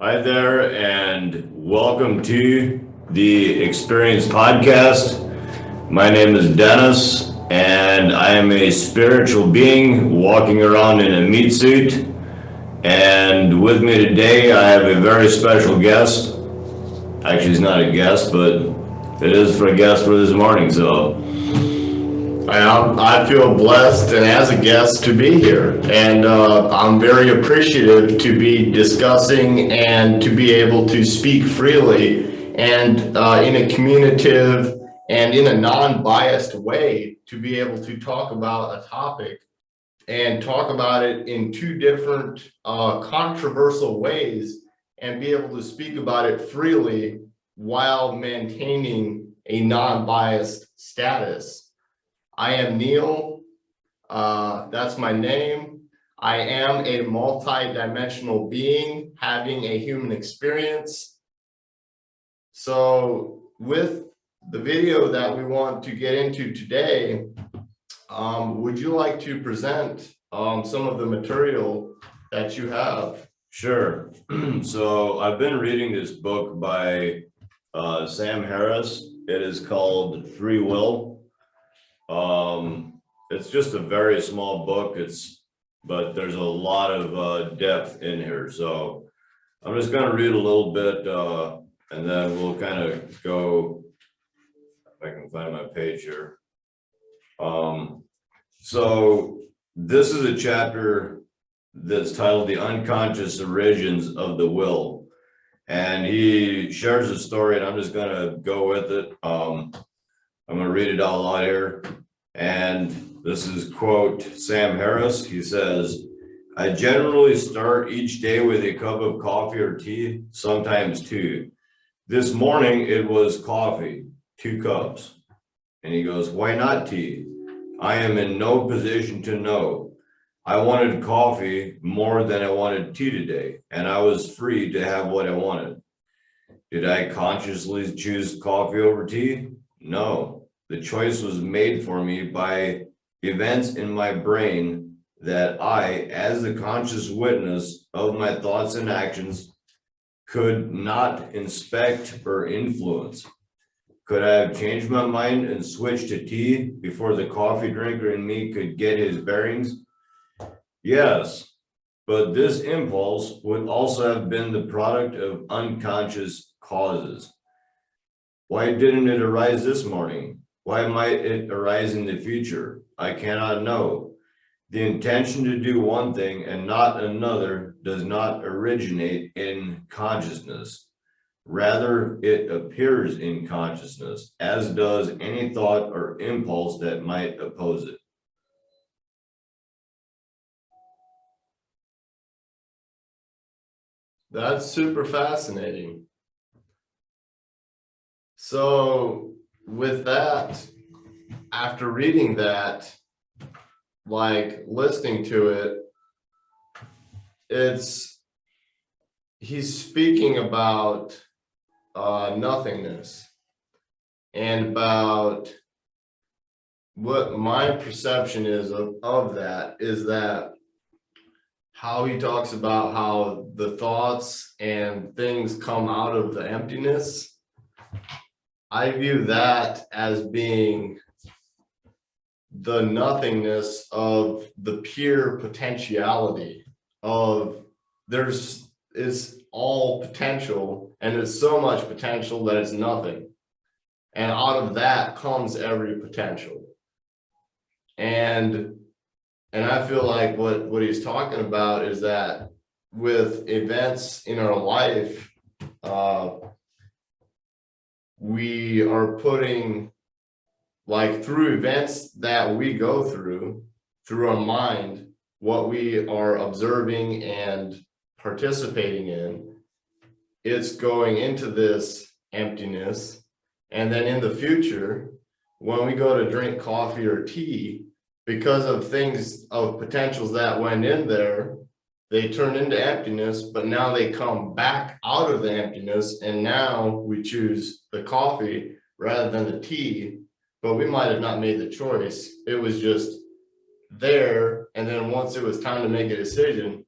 Hi there, and welcome to the Experience Podcast. My name is Dennis, and I am a spiritual being walking around in a meat suit. And with me today, I have a very special guest. Actually, he's not a guest, but it is for a guest for this morning. So I feel blessed and as a guest to be here, and I'm very appreciative to be discussing and to be able to speak freely and in a communicative and in a non-biased way to be able to talk about a topic and talk about it in two different controversial ways and be able to speak about it freely while maintaining a non-biased status. I am Neil, that's my name. I am a multi-dimensional being having a human experience. So with the video that we want to get into today, would you like to present some of the material that you have? sure. So I've been reading this book by Sam Harris. It is called Free Will. It's just a very small book. But there's a lot of depth in here. So I'm just going to read a little bit, and then we'll kind of go. If I can find my page here. So this is a chapter that's titled "The Unconscious Origins of the Will," and he shares a story, and I'm just going to go with it. I'm going to read it out loud here. And this is quote Sam Harris. He says, "I generally start each day with a cup of coffee or tea, sometimes two. This morning it was coffee, 2 cups." And he goes, "Why not tea? I am in no position to know. I wanted coffee more than I wanted tea today, and I was free to have what I wanted. Did I consciously choose coffee over tea? No. The choice was made for me by events in my brain that I, as the conscious witness of my thoughts and actions, could not inspect or influence. Could I have changed my mind and switched to tea before the coffee drinker in me could get his bearings? Yes, but this impulse would also have been the product of unconscious causes. Why didn't it arise this morning? Why might it arise in the future? I cannot know. The intention to do one thing and not another does not originate in consciousness. Rather, it appears in consciousness, as does any thought or impulse that might oppose it." That's super fascinating. So with that, after reading that, like listening to it, he's speaking about nothingness and about what my perception is of that is that how he talks about how the thoughts and things come out of the emptiness. I view that as being the nothingness of the pure potentiality of it's all potential, and it's so much potential that it's nothing. And out of that comes every potential. And I feel like what he's talking about is that with events in our life, we are putting, like through events that we go through our mind, what we are observing and participating in, it's going into this emptiness. And then in the future, when we go to drink coffee or tea, because of things of potentials that went in there, they turn into emptiness, but now they come back out of the emptiness, and now we choose the coffee rather than the tea, but we might have not made the choice. It was just there, and then once it was time to make a decision,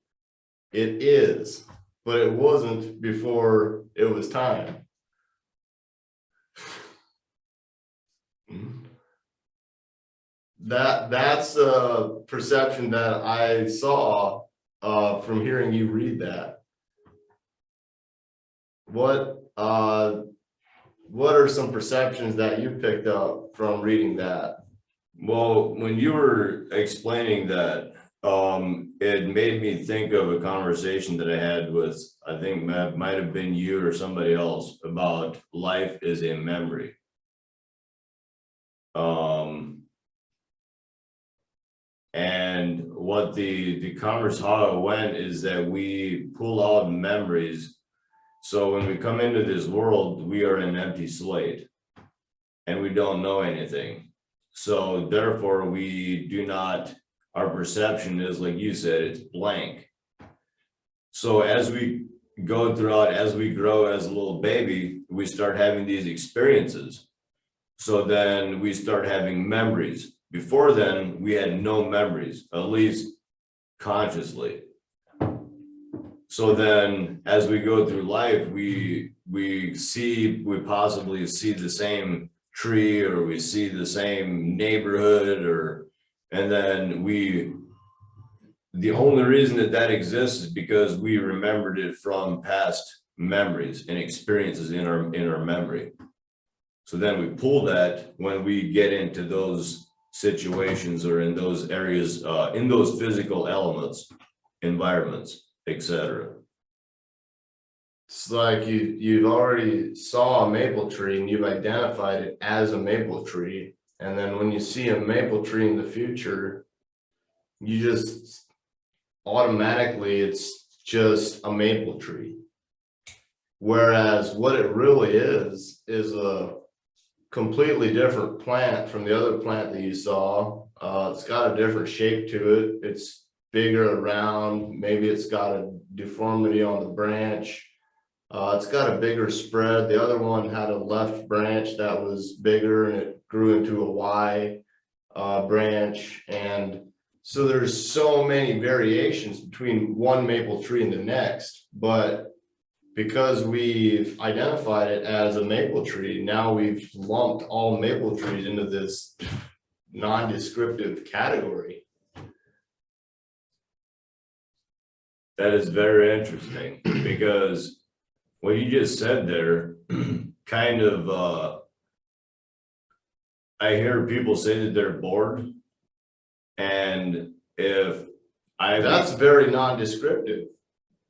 it is. but it wasn't before it was time. That's a perception that I saw from hearing you read that. What are some perceptions that you picked up from reading that? Well, when you were explaining that, it made me think of a conversation that I had with, I think might have been you or somebody else, about life is a memory. And what the conversation, how it went, is that we pull out memories. So when we come into this world, we are an empty slate and we don't know anything. So therefore we do not, our perception is, like you said, it's blank. So as we go throughout, as we grow as a little baby, we start having these experiences. So then we start having memories. Before then, we had no memories, at least consciously. So then as we go through life, we possibly see the same tree, or we see the same neighborhood, and then the only reason that exists is because we remembered it from past memories and experiences in our memory. So then we pull that when we get into those situations or in those areas, in those physical elements, environments, etc. It's like you've already saw a maple tree and you've identified it as a maple tree. And then when you see a maple tree in the future, you just automatically, it's just a maple tree. Whereas what it really is a completely different plant from the other plant that you saw. It's got a different shape to it. It's bigger around. Maybe it's got a deformity on the branch. It's got a bigger spread. The other one had a left branch that was bigger and it grew into a Y branch. And so there's so many variations between one maple tree and the next, but because we've identified it as a maple tree, now we've lumped all maple trees into this non-descriptive category. That is very interesting, because what you just said there kind of, I hear people say that they're bored. And that's very non-descriptive.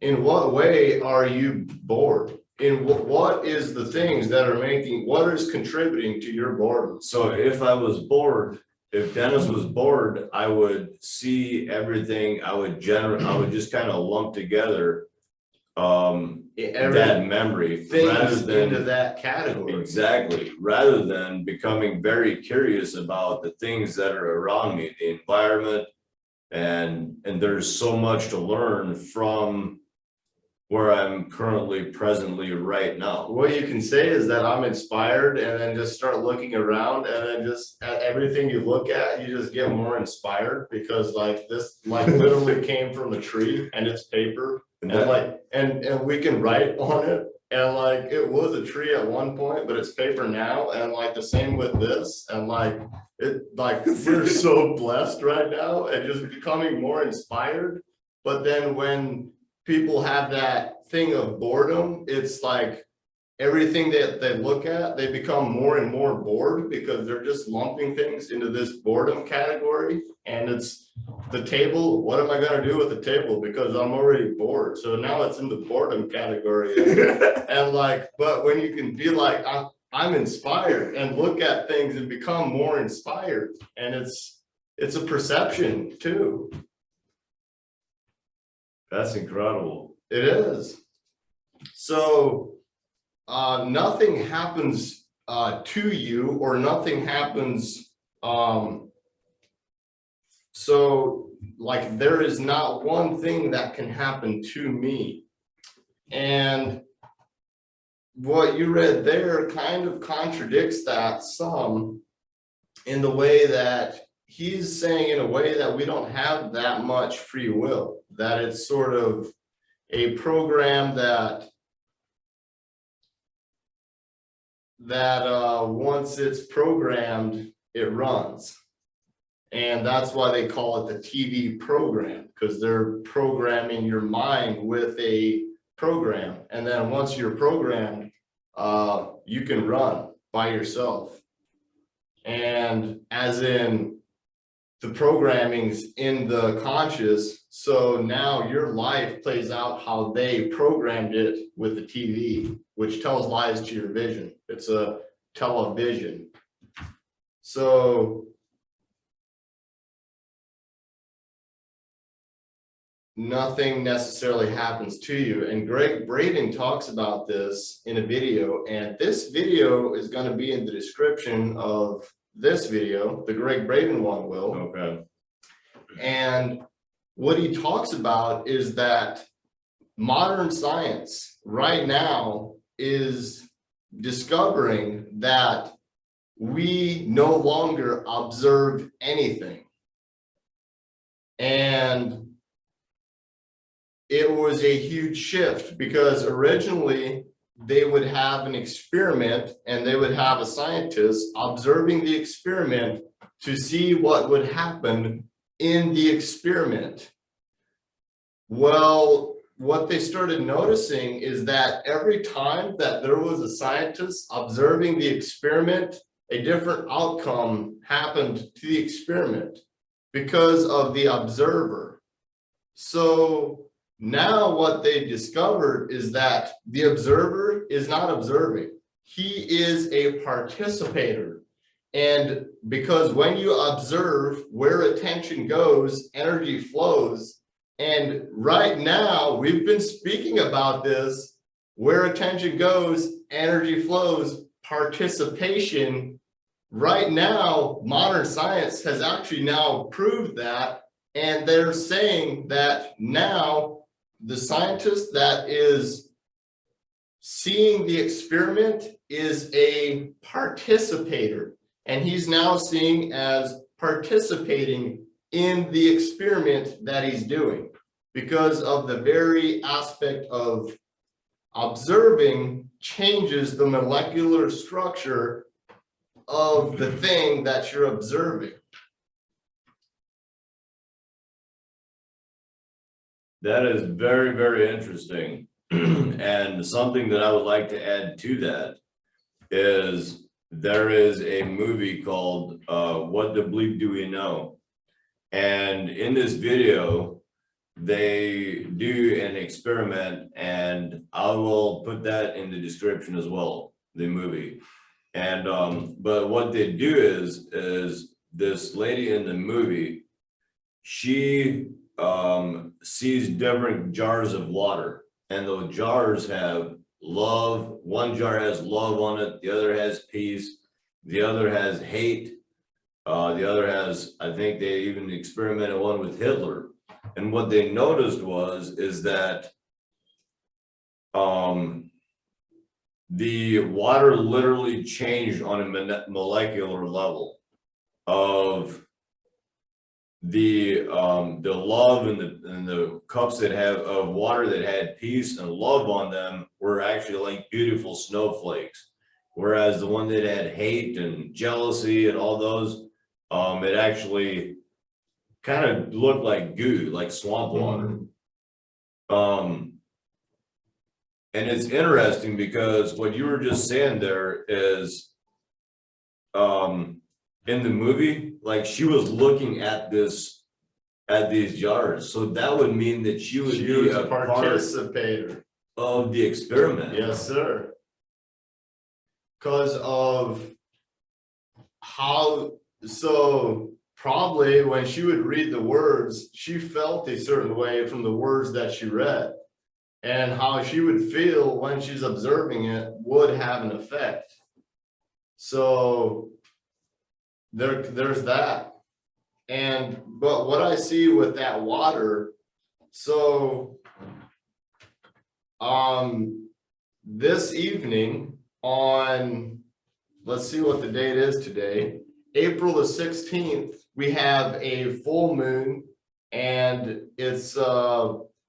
In what way are you bored? In what is the things that are what is contributing to your boredom? So if I was bored, if Dennis was bored, I would see everything. I would just kind of lump together that memory rather than into that category. Exactly. Rather than becoming very curious about the things that are around me, the environment, and there's so much to learn from where I'm presently right now. What you can say is that I'm inspired, and then just start looking around, and then just at everything you look at, you just get more inspired, because like this literally came from a tree and it's paper, and we can write on it, and like it was a tree at one point, but it's paper now, and like the same with this, and like we're so blessed right now and just becoming more inspired. But then when people have that thing of boredom, it's like everything that they look at, they become more and more bored, because they're just lumping things into this boredom category. And it's the table. What am I going to do with the table? Because I'm already bored. So now it's in the boredom category. And like, but when you can be like, I'm inspired, and look at things and become more inspired. And it's a perception too. That's incredible. It is. So nothing happens to you, or nothing happens. So like there is not one thing that can happen to me. And what you read there kind of contradicts that some, in the way that he's saying, in a way that we don't have that much free will, that it's sort of a program that once it's programmed, it runs. And that's why they call it the TV program, because they're programming your mind with a program. And then once you're programmed, you can run by yourself. And as in the programming's in the conscious, so now your life plays out how they programmed it with the TV, which tells lies to your vision. It's a television. So nothing necessarily happens to you. And Greggbraden talks about this in a video, and this video is going to be in the description of this video. The Greggbraden one will. Okay. And what he talks about is that modern science right now is discovering that we no longer observe anything. And it was a huge shift, because originally they would have an experiment and they would have a scientist observing the experiment to see what would happen in the experiment. Well, what they started noticing is that every time that there was a scientist observing the experiment, a different outcome happened to the experiment because of the observer. So now what they discovered is that the observer is not observing. He is a participator. And because when you observe where attention goes, energy flows. And right now, we've been speaking about this, where attention goes, energy flows, participation. Right now, modern science has actually now proved that. And they're saying that now the scientist that is seeing the experiment is a participator, and he's now seeing as participating in the experiment that he's doing, because of the very aspect of observing changes the molecular structure of the thing that you're observing. That is very, very interesting. And something that I would like to add to that is there is a movie called What the Bleep Do We Know? And in this video, they do an experiment, and I will put that in the description as well, the movie. And but what they do is this lady in the movie, she sees different jars of water, and those jars have love. One jar has love on it, the other has peace, the other has hate, the other has, I think they even experimented one with Hitler. And what they noticed is that the water literally changed on a molecular level of the love and the cups that have of water that had peace and love on them were actually like beautiful snowflakes, whereas the one that had hate and jealousy and all those, it actually kind of looked like goo, like swamp water. And it's interesting because what you were just saying there is in the movie, like she was looking at these jars, so that would mean that she would be a participator of the experiment. Yes, sir. Because of how, so probably when she would read the words, she felt a certain way from the words that she read, and how she would feel when she's observing it would have an effect. So there's that. And but what I see with that water, so this evening on, let's see what the date is today, April the 16th, we have a full moon, and it's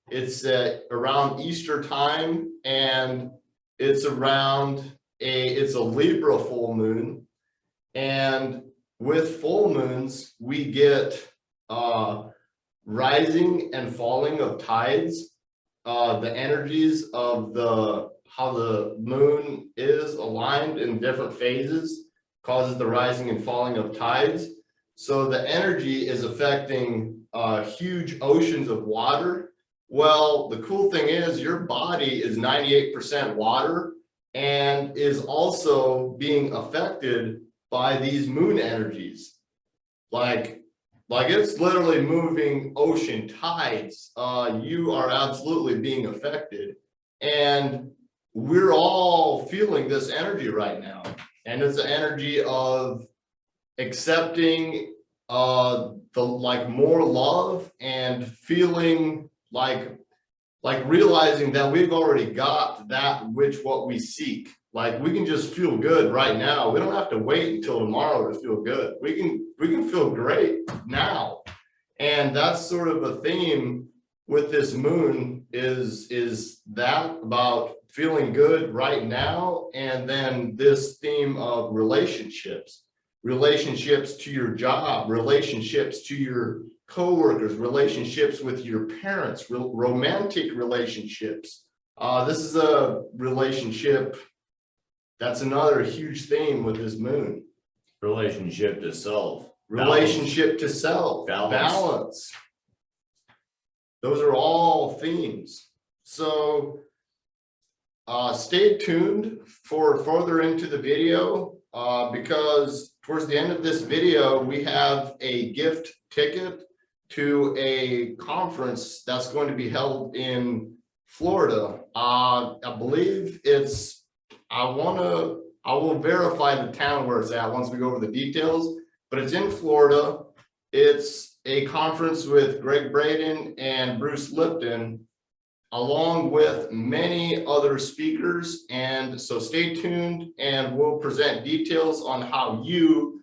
It's around Easter time, and it's it's a Libra full moon. And with full moons, we get rising and falling of tides. The energies of how the moon is aligned in different phases causes the rising and falling of tides. So the energy is affecting huge oceans of water. Well, the cool thing is your body is 98% water and is also being affected by these moon energies. Like it's literally moving ocean tides. You are absolutely being affected. And we're all feeling this energy right now. And it's the energy of accepting more love and feeling like realizing that we've already got what we seek. Like we can just feel good right now. We don't have to wait until tomorrow to feel good. We can feel great now. And that's sort of a theme with this moon is that about feeling good right now. And then this theme of relationships to your job, relationships to your coworkers, relationships with your parents, romantic relationships. This is a relationship. That's another huge theme with this moon. Relationship to self. Relationship to self. Balance. Those are all themes. So stay tuned for further into the video because towards the end of this video, we have a gift ticket to a conference that's going to be held in Florida. I believe I will verify the town where it's at once we go over the details, but it's in Florida. It's a conference with greggbraden and Bruce Lipton, along with many other speakers. And so stay tuned and we'll present details on how you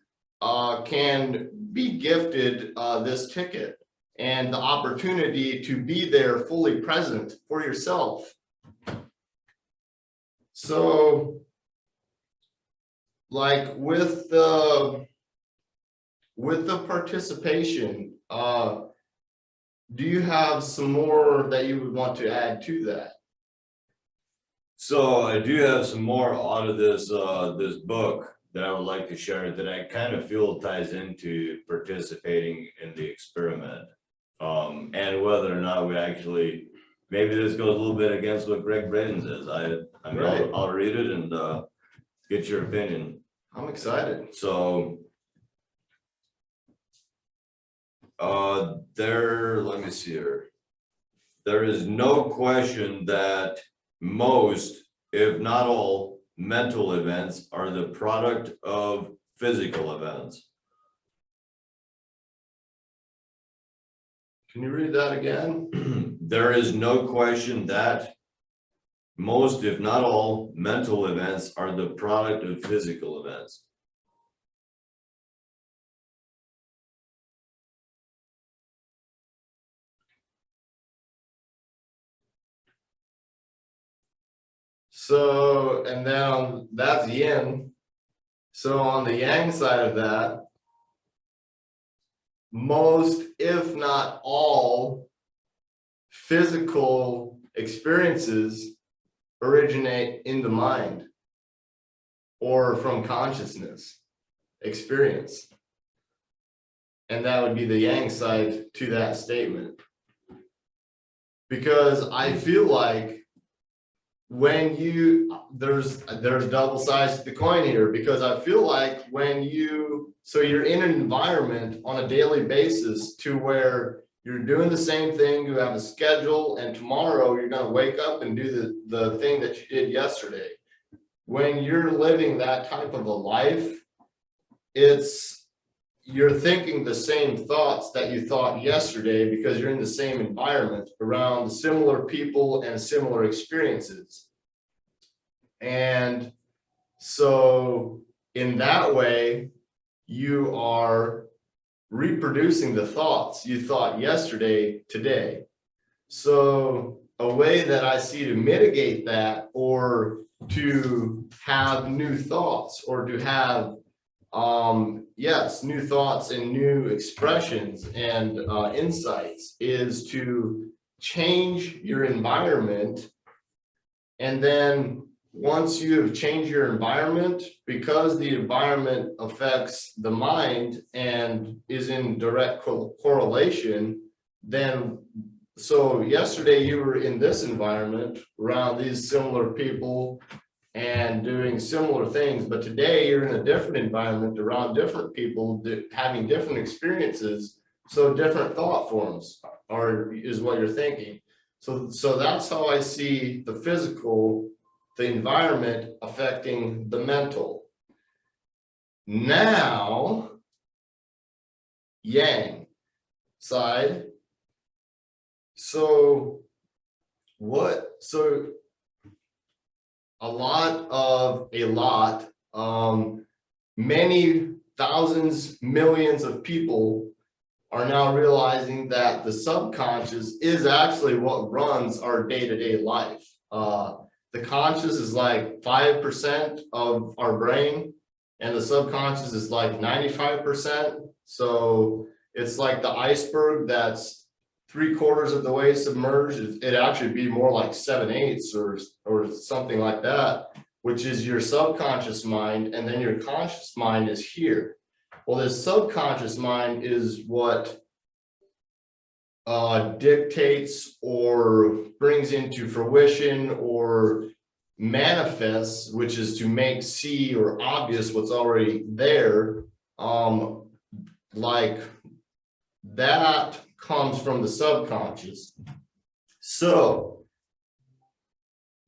can be gifted this ticket and the opportunity to be there fully present for yourself. So like with the participation, do you have some more that you would want to add to that? So I do have some more out of this this book that I would like to share that I kind of feel ties into participating in the experiment. And whether or not we actually, maybe this goes a little bit against what greggbraden says. I mean, Right. I'll read it and get your opinion. I'm excited. So let me see here. There is no question that most, if not all, mental events are the product of physical events. Can you read that again? There is no question that most, if not all, mental events are the product of physical events. So, and then that's yin. So on the yang side of that, most, if not all, physical experiences originate in the mind or from consciousness experience. And that would be the yang side to that statement. Because I feel like when there's double sides to the coin here, because I feel like so you're in an environment on a daily basis to where you're doing the same thing, you have a schedule, and tomorrow you're going to wake up and do the thing that you did yesterday. When you're living that type of a life, you're thinking the same thoughts that you thought yesterday because you're in the same environment around similar people and similar experiences. And so in that way, you are reproducing the thoughts you thought yesterday today. So a way that I see to mitigate that, or to have new thoughts, or to have yes, new thoughts and new expressions and insights, is to change your environment. And then once you have changed your environment, because the environment affects the mind and is in direct correlation, then so yesterday you were in this environment around these similar people and doing similar things, but today you're in a different environment around different people having different experiences. So different thought forms is what you're thinking. So that's how I see the physical, the environment affecting the mental. Now, yang side. So many thousands, millions of people are now realizing that the subconscious is actually what runs our day-to-day life. The conscious is like 5% of our brain, and the subconscious is like 95%. So it's like the iceberg that's 3/4 of the way submerged. It'd actually be more like 7/8 or something like that, which is your subconscious mind, and then your conscious mind is here. Well, this subconscious mind is what dictates or brings into fruition or manifests, which is to make, see, or obvious what's already there. Like that comes from the subconscious. So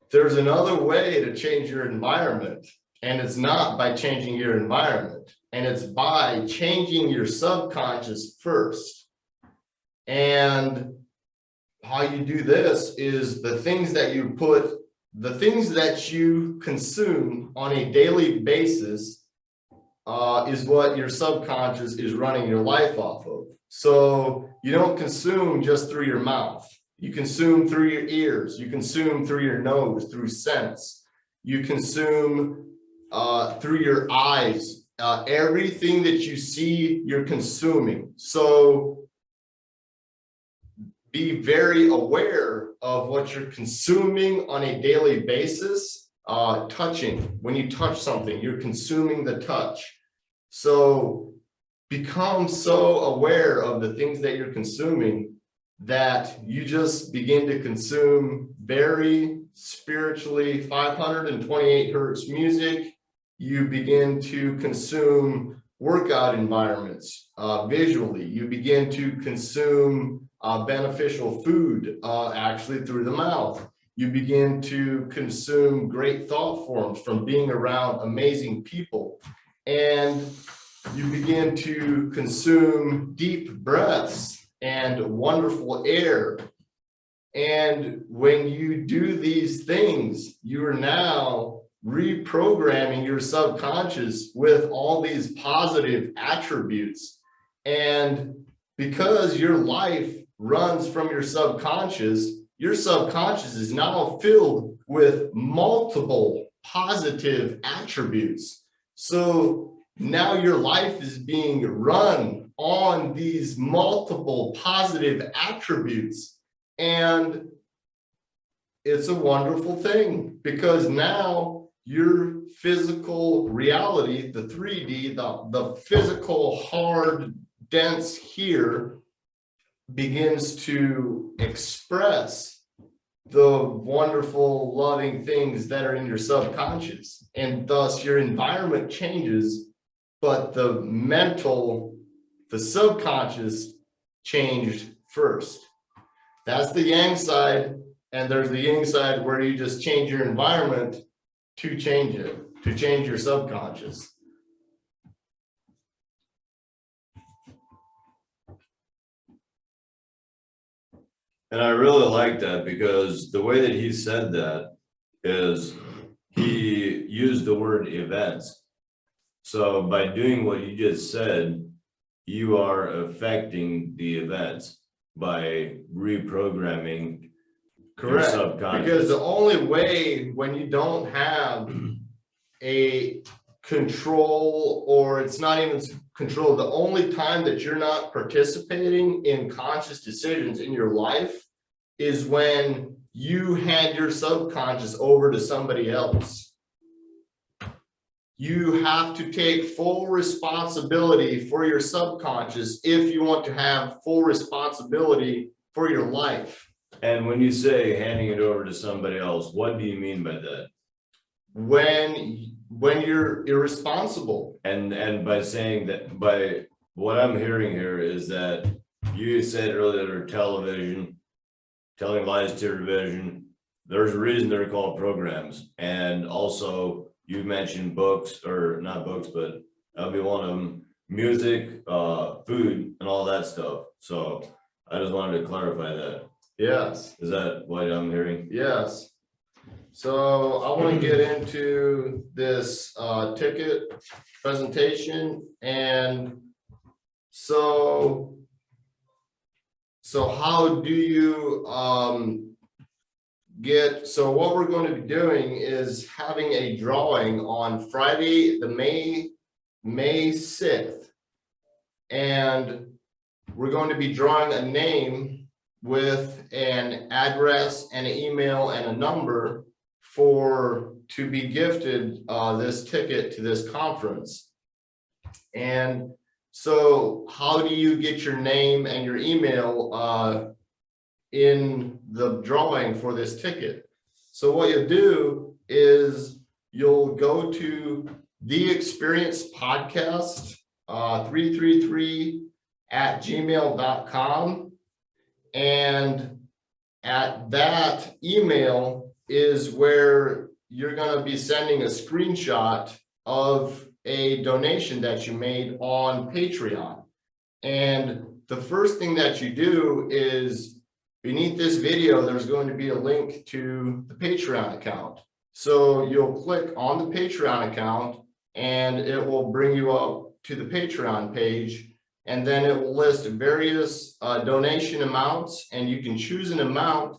there's another way to change your environment, and it's not by changing your environment, and it's by changing your subconscious first. And how you do this is the things that you consume on a daily basis is what your subconscious is running your life off of. So you don't consume just through your mouth. You consume through your ears. You consume through your nose, through sense. You consume through your eyes. Everything that you see, you're consuming. So be very aware of what you're consuming on a daily basis. Touching, when you touch something, you're consuming the touch. So become so aware of the things that you're consuming that you just begin to consume very spiritually 528 hertz music. You begin to consume workout environments visually. You begin to consume beneficial food actually through the mouth. You begin to consume great thought forms from being around amazing people. And you begin to consume deep breaths and wonderful air. And when you do these things, you are now reprogramming your subconscious with all these positive attributes. And because your life runs from your subconscious is now filled with multiple positive attributes. So now your life is being run on these multiple positive attributes. And it's a wonderful thing, because now your physical reality, the 3D, the physical hard, dense here, begins to express the wonderful, loving things that are in your subconscious. And thus your environment changes, but the subconscious changed first. That's the yang side. And there's the yin side where you just change your environment to change it, to change your subconscious. And I really like that, because the way that he said that is he used the word events. So by doing what you just said, you are affecting the events. by reprogramming your Correct, subconscious. because the only way when you don't have a control, or it's not even control, the only time that you're not participating in conscious decisions in your life is when you hand your subconscious over to somebody else. You have to take full responsibility for your subconscious if you want to have full responsibility for your life. And when you say handing it over to somebody else, what do you mean by that? When you're irresponsible. And by saying that, by what I'm hearing here is that you said earlier, television, telling lies to your vision, there's a reason they're called programs. And also you mentioned books, or not books, but that'll be one of them, music, food, and all that stuff. So I just wanted to clarify that. Yes. Is that what I'm hearing? Yes. So I want to get into this ticket presentation, and so how do you so what we're going to be doing is having a drawing on Friday, the May 6th, and we're going to be drawing a name with an address and an email and a number to be gifted this ticket to this conference. And so how do you get your name and your email in the drawing for this ticket? So what you'll do is you'll go to the Experience Podcast 333@gmail.com, and at that email is where you're going to be sending a screenshot of a donation that you made on Patreon. And the first thing that you do is, beneath this video, there's going to be a link to the Patreon account. So you'll click on the Patreon account and it will bring you up to the Patreon page, and then it will list various donation amounts, and you can choose an amount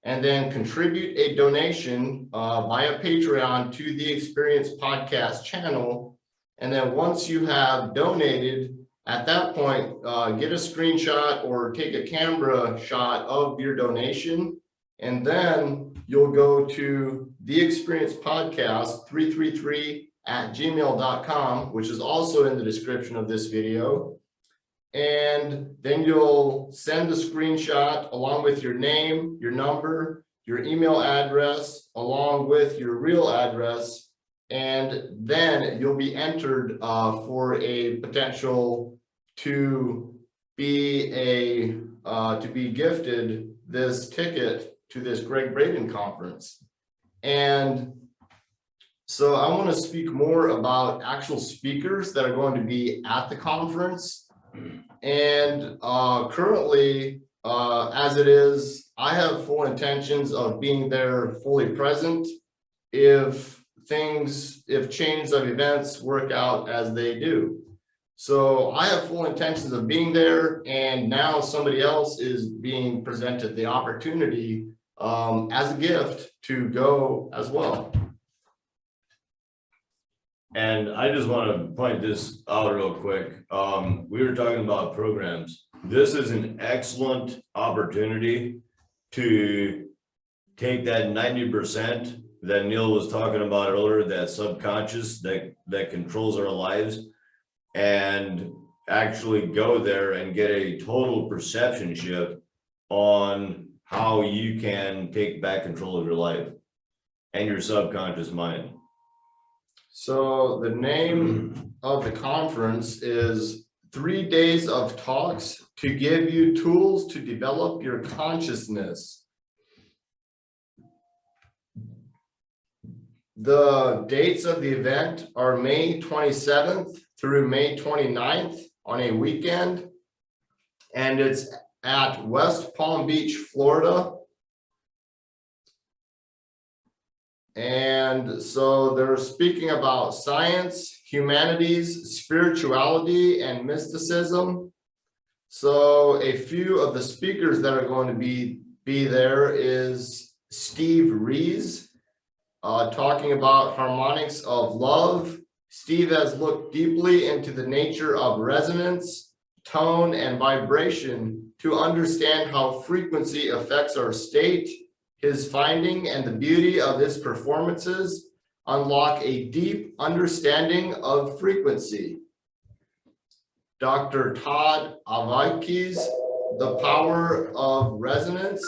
and then contribute a donation via Patreon to the Experience Podcast channel. And then once you have donated, at that point, get a screenshot or take a camera shot of your donation, and then you'll go to the Experience Podcast 333@gmail.com, which is also in the description of this video. And then you'll send a screenshot along with your name, your number, your email address, along with your real address. And then you'll be entered for a potential to be gifted this ticket to this greggbraden conference. And so I want to speak more about actual speakers that are going to be at the conference. And currently, as it is, I have full intentions of being there fully present if chains of events work out as they do. So I have full intentions of being there, and now somebody else is being presented the opportunity as a gift to go as well. And I just want to point this out real quick. We were talking about programs. This is an excellent opportunity to take that 90% that Neil was talking about earlier, that subconscious that controls our lives, and actually go there and get a total perception shift on how you can take back control of your life and your subconscious mind. So the name of the conference is 3 days of talks to give you tools to develop your consciousness. The dates of the event are May 27th through May 29th on a weekend, and it's at West Palm Beach, Florida. And so they're speaking about science, humanities, spirituality, and mysticism. So a few of the speakers that are going to be there is Steve Rees, talking about harmonics of love. Steve has looked deeply into the nature of resonance, tone, and vibration to understand how frequency affects our state. His finding and the beauty of his performances unlock a deep understanding of frequency. Dr. Todd Avaki's The Power of Resonance.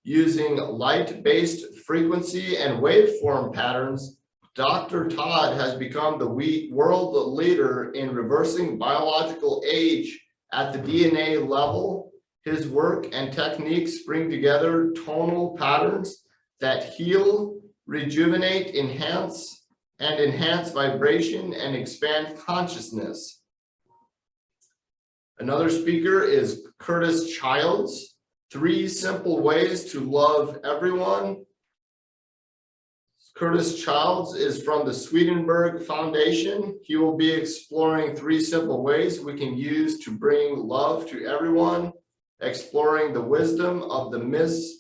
Using light-based frequency and waveform patterns, Dr. Todd has become the world leader in reversing biological age at the DNA level. His work and techniques bring together tonal patterns that heal, rejuvenate, enhance vibration and expand consciousness. Another speaker is Curtis Childs, 3 Simple Ways to Love Everyone. Curtis Childs is from the Swedenborg Foundation. He will be exploring 3 simple ways we can use to bring love to everyone, exploring the wisdom of the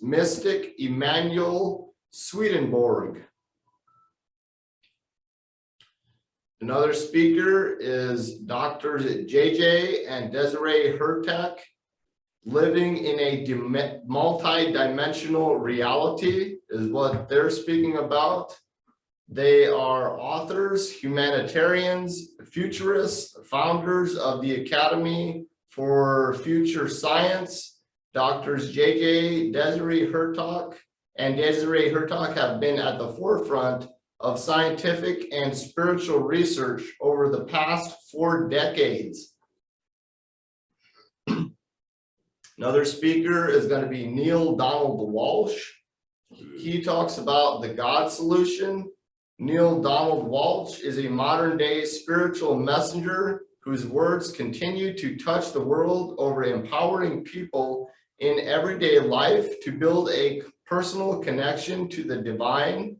mystic Emanuel Swedenborg. Another speaker is Drs. JJ and Desiree Hertak, living in a multi-dimensional reality is what they're speaking about. They are authors, humanitarians, futurists, founders of the Academy for Future Science. Drs. JJ, Desiree Hertak, and Desiree Hertak have been at the forefront of scientific and spiritual research over the past 4 decades. Another speaker is going to be Neil Donald Walsh. He talks about the God solution. Neil Donald Walsh is a modern day spiritual messenger whose words continue to touch the world over empowering people in everyday life to build a personal connection to the divine.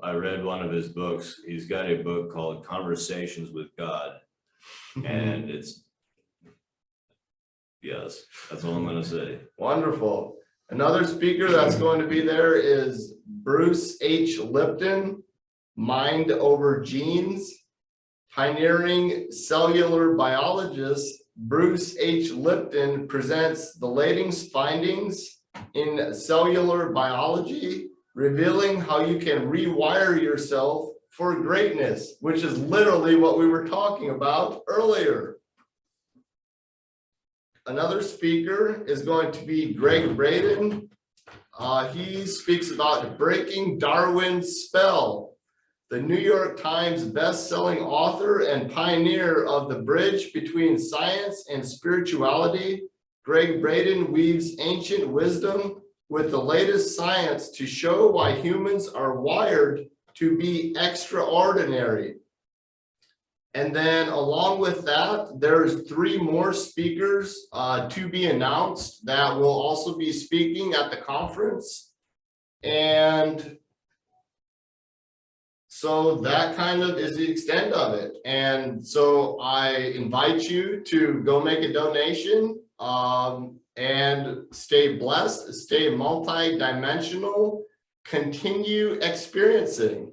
I read one of his books. He's got a book called Conversations with God, and it's, yes, that's all I'm going to say. Wonderful. Another speaker that's going to be there is Bruce H. Lipton, Mind Over Genes. Pioneering cellular biologist Bruce H. Lipton presents the latest findings in cellular biology, revealing how you can rewire yourself for greatness, which is literally what we were talking about earlier. Another speaker is going to be greggbraden. He speaks about breaking Darwin's spell. The New York Times best-selling author and pioneer of the bridge between science and spirituality, greggbraden weaves ancient wisdom with the latest science to show why humans are wired to be extraordinary. And then along with that, there's 3 more speakers to be announced that will also be speaking at the conference. And so that kind of is the extent of it. And so I invite you to go make a donation and stay blessed, stay multi-dimensional, continue experiencing.